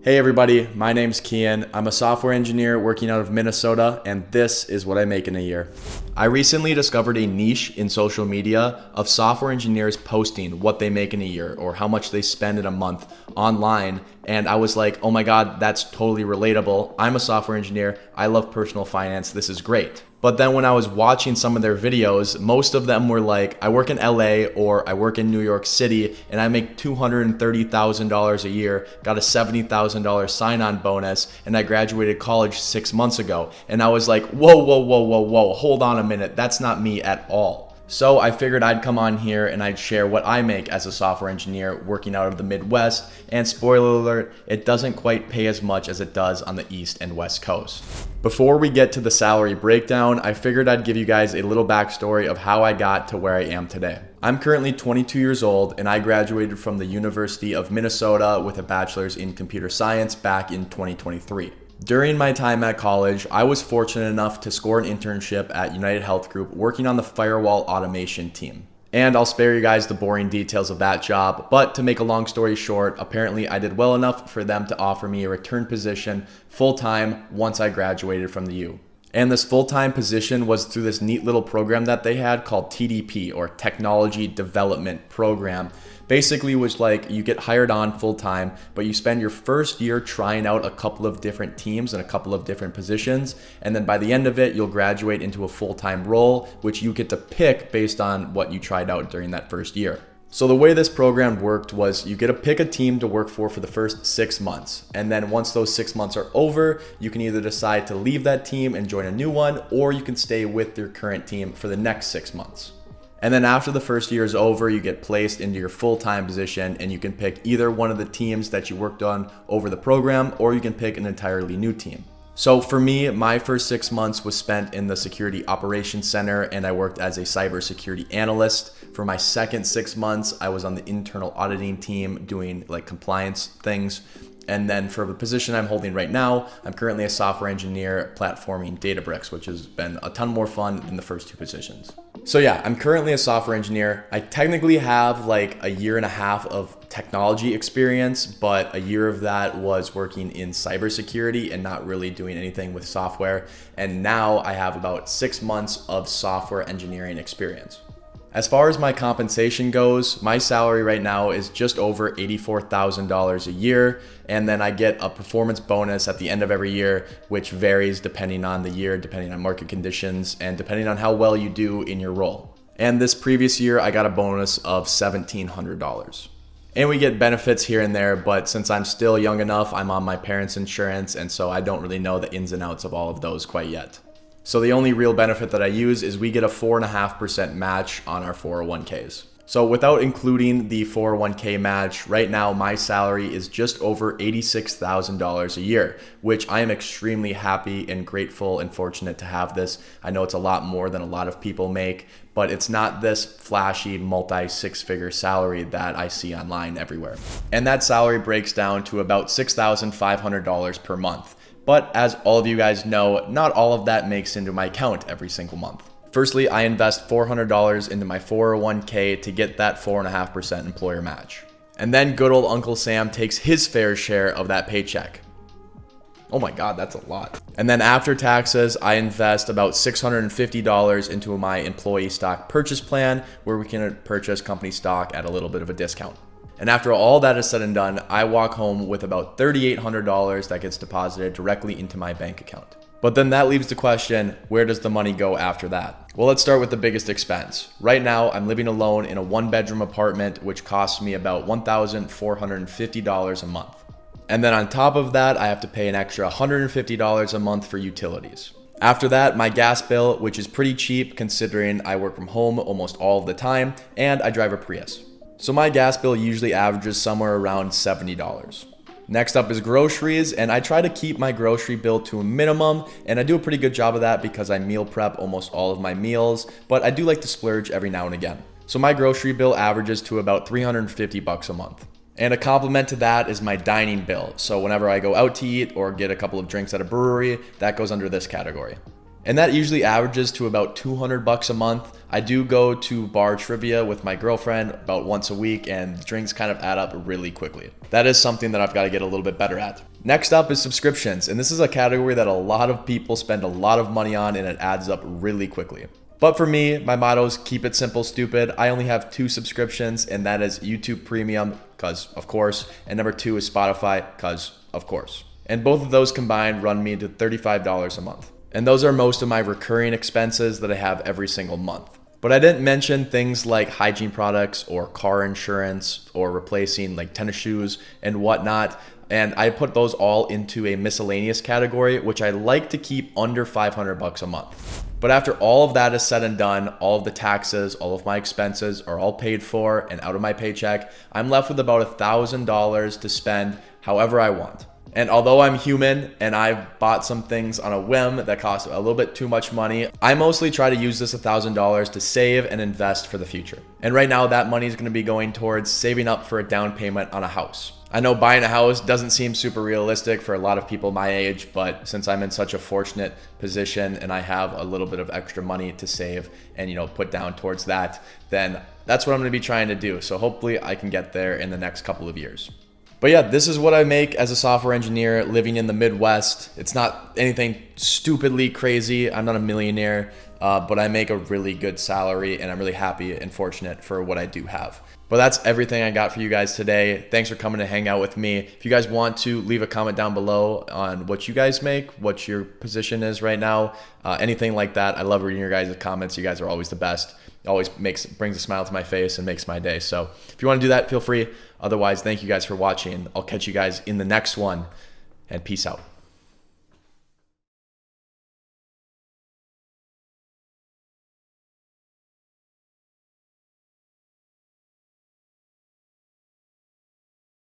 Hey everybody, my name's Kian. I'm a software engineer working out of Minnesota, and this is what I make in a year. I recently discovered a niche in social media of software engineers posting what they make in a year or how much they spend in a month online, and I was like, oh my god, that's totally relatable. I'm a software engineer. I love personal finance. This is great. But then when I was watching some of their videos, most of them were like, I work in LA or I work in New York City and I make $230,000 a year, got a $70,000 sign-on bonus, and I graduated college 6 months ago. And I was like, whoa, hold on a minute. That's not me at all. So I figured I'd come on here and I'd share what I make as a software engineer working out of the Midwest. And spoiler alert, it doesn't quite pay as much as it does on the East and West Coast. Before we get to the salary breakdown, I figured I'd give you guys a little backstory of how I got to where I am today. I'm currently 22 years old and I graduated from the University of Minnesota with a bachelor's in computer science back in 2023. During my time at college, I was fortunate enough to score an internship at United Health Group working on the firewall automation team. And I'll spare you guys the boring details of that job, but to make a long story short, apparently I did well enough for them to offer me a return position full-time once I graduated from the U. And this full-time position was through this neat little program that they had called TDP, or Technology Development Program. Basically was like you get hired on full-time, but you spend your first year trying out a couple of different teams and a couple of different positions, and then by the end of it, you'll graduate into a full-time role, which you get to pick based on what you tried out during that first year. So the way this program worked was you get to pick a team to work for the first 6 months. And then once those 6 months are over, you can either decide to leave that team and join a new one, or you can stay with your current team for the next 6 months. And then after the first year is over, you get placed into your full-time position and you can pick either one of the teams that you worked on over the program, or you can pick an entirely new team. So for me, my first 6 months was spent in the Security Operations Center and I worked as a cybersecurity analyst. For my second 6 months, I was on the internal auditing team doing like compliance things. And then for the position I'm holding right now, I'm currently a software engineer platforming Databricks, which has been a ton more fun than the first two positions. So yeah, I'm currently a software engineer. I technically have like a year and a half of technology experience, but a year of that was working in cybersecurity and not really doing anything with software. And now I have about 6 months of software engineering experience. As far as my compensation goes, my salary right now is just over $84,000 a year, and then I get a performance bonus at the end of every year, which varies depending on the year, depending on market conditions, and depending on how well you do in your role. And this previous year, I got a bonus of $1,700. And we get benefits here and there, but since I'm still young enough, I'm on my parents' insurance, and so I don't really know the ins and outs of all of those quite yet. So the only real benefit that I use is we get a 4.5% match on our 401ks. So without including the 401k match, right now my salary is just over $86,000 a year, which I am extremely happy and grateful and fortunate to have this. I know it's a lot more than a lot of people make, but it's not this flashy multi-six-figure salary that I see online everywhere. And that salary breaks down to about $6,500 per month. But as all of you guys know, not all of that makes into my account every single month. Firstly, I invest $400 into my 401k to get that 4.5% employer match. And then good old Uncle Sam takes his fair share of that paycheck. Oh my God, that's a lot. And then after taxes, I invest about $650 into my employee stock purchase plan, where we can purchase company stock at a little bit of a discount. And after all that is said and done, I walk home with about $3,800 that gets deposited directly into my bank account. But then that leaves the question, where does the money go after that? Well, let's start with the biggest expense. Right now, I'm living alone in a 1-bedroom apartment, which costs me about $1,450 a month. And then on top of that, I have to pay an extra $150 a month for utilities. After that, my gas bill, which is pretty cheap considering I work from home almost all of the time, and I drive a Prius. So my gas bill usually averages somewhere around $70. Next up is groceries, and I try to keep my grocery bill to a minimum, and I do a pretty good job of that because I meal prep almost all of my meals, but I do like to splurge every now and again. So my grocery bill averages to about $350 a month. And a complement to that is my dining bill. So whenever I go out to eat or get a couple of drinks at a brewery, that goes under this category. And that usually averages to about $200 a month. I do go to bar trivia with my girlfriend about once a week, and drinks kind of add up really quickly. That is something that I've got to get a little bit better at. Next up is subscriptions, and this is a category that a lot of people spend a lot of money on and it adds up really quickly. But for me, my motto is keep it simple, stupid. I only have 2 subscriptions, and that is YouTube Premium, because of course, and number 2 is Spotify, because of course. And both of those combined run me to $35 a month. And those are most of my recurring expenses that I have every single month. But I didn't mention things like hygiene products or car insurance or replacing like tennis shoes and whatnot. And I put those all into a miscellaneous category, which I like to keep under $500 a month. But after all of that is said and done, all of the taxes, all of my expenses are all paid for and out of my paycheck, I'm left with about $1,000 to spend however I want. And although I'm human and I've bought some things on a whim that cost a little bit too much money, I mostly try to use this $1,000 to save and invest for the future. And right now that money is going to be going towards saving up for a down payment on a house. I know buying a house doesn't seem super realistic for a lot of people my age, but since I'm in such a fortunate position and I have a little bit of extra money to save and, put down towards that, then that's what I'm going to be trying to do. So hopefully I can get there in the next couple of years. But yeah, this is what I make as a software engineer living in the Midwest. It's not anything stupidly crazy. I'm not a millionaire, but I make a really good salary and I'm really happy and fortunate for what I do have. But that's everything I got for you guys today. Thanks for coming to hang out with me. If you guys want to, leave a comment down below on what you guys make, what your position is right now, anything like that. I love reading your guys' comments. You guys are always the best. It always brings a smile to my face and makes my day. So if you want to do that, feel free. Otherwise, thank you guys for watching. I'll catch you guys in the next one, and peace out.